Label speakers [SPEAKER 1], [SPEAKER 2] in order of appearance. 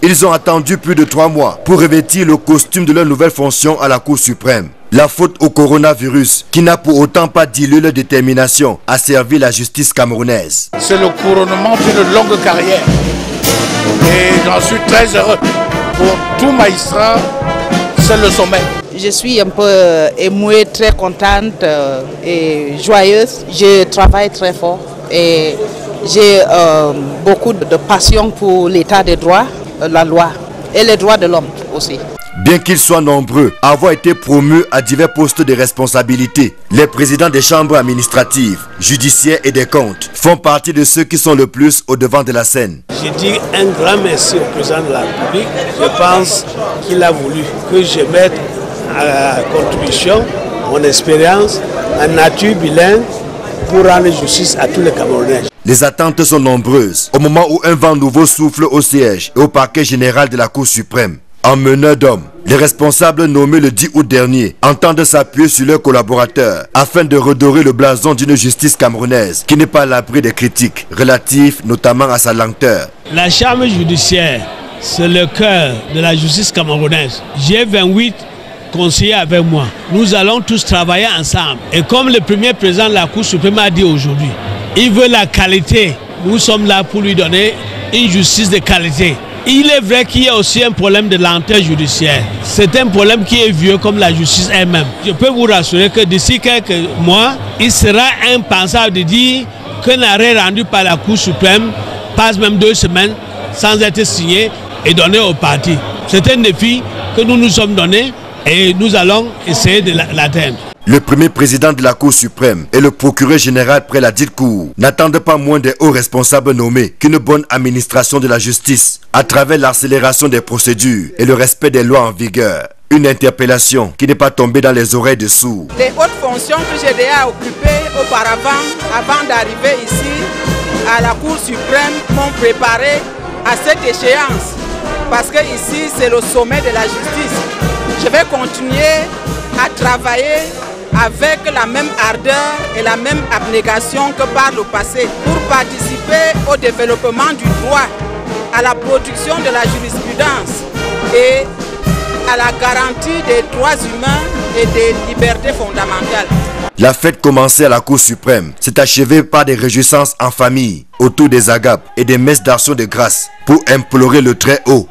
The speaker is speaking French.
[SPEAKER 1] Ils ont attendu plus de 3 mois pour revêtir le costume de leur nouvelle fonction à la Cour suprême. La faute au coronavirus qui n'a pour autant pas dilué leur détermination à servir la justice camerounaise.
[SPEAKER 2] C'est le couronnement d'une longue carrière et j'en suis très heureux. Pour tout magistrat, c'est le sommet.
[SPEAKER 3] Je suis un peu émouée, très contente et joyeuse. Je travaille très fort et j'ai beaucoup de passion pour l'état des droits, la loi et les droits de l'homme aussi.
[SPEAKER 1] Bien qu'ils soient nombreux à avoir été promus à divers postes de responsabilité, les présidents des chambres administratives, judiciaires et des comptes font partie de ceux qui sont le plus au devant de la scène.
[SPEAKER 4] Je dis un grand merci au président de la République. Je pense qu'il a voulu que je mette à contribution mon expérience en nature bilingue pour rendre justice à tous les Camerounais.
[SPEAKER 1] Les attentes sont nombreuses au moment où un vent nouveau souffle au siège et au parquet général de la Cour suprême. En meneur d'hommes, les responsables nommés le 10 août dernier entendent s'appuyer sur leurs collaborateurs afin de redorer le blason d'une justice camerounaise qui n'est pas à l'abri des critiques relatives notamment à sa lenteur.
[SPEAKER 4] La chambre judiciaire, c'est le cœur de la justice camerounaise. J'ai 28 conseillers avec moi. Nous allons tous travailler ensemble. Et comme le premier président de la Cour suprême a dit aujourd'hui, il veut la qualité. Nous sommes là pour lui donner une justice de qualité. Il est vrai qu'il y a aussi un problème de lenteur judiciaire. C'est un problème qui est vieux comme la justice elle-même. Je peux vous rassurer que d'ici quelques mois, il sera impensable de dire qu'un arrêt rendu par la Cour suprême passe même 2 semaines sans être signé et donné au parti. C'est un défi que nous nous sommes donnés et nous allons essayer de l'atteindre.
[SPEAKER 1] Le premier président de la Cour suprême et le procureur général près la dite cour n'attendent pas moins des hauts responsables nommés qu'une bonne administration de la justice à travers l'accélération des procédures et le respect des lois en vigueur. Une interpellation qui n'est pas tombée dans les oreilles de sourds.
[SPEAKER 3] Les hautes fonctions que j'ai déjà occupées auparavant, avant d'arriver ici à la Cour suprême, m'ont préparé à cette échéance. Parce que ici, c'est le sommet de la justice. Je vais continuer à travailler avec la même ardeur et la même abnégation que par le passé pour participer au développement du droit, à la production de la jurisprudence et à la garantie des droits humains et des libertés fondamentales.
[SPEAKER 1] La fête commencée à la Cour suprême s'est achevée par des réjouissances en famille autour des agapes et des messes d'action de grâce pour implorer le Très-Haut.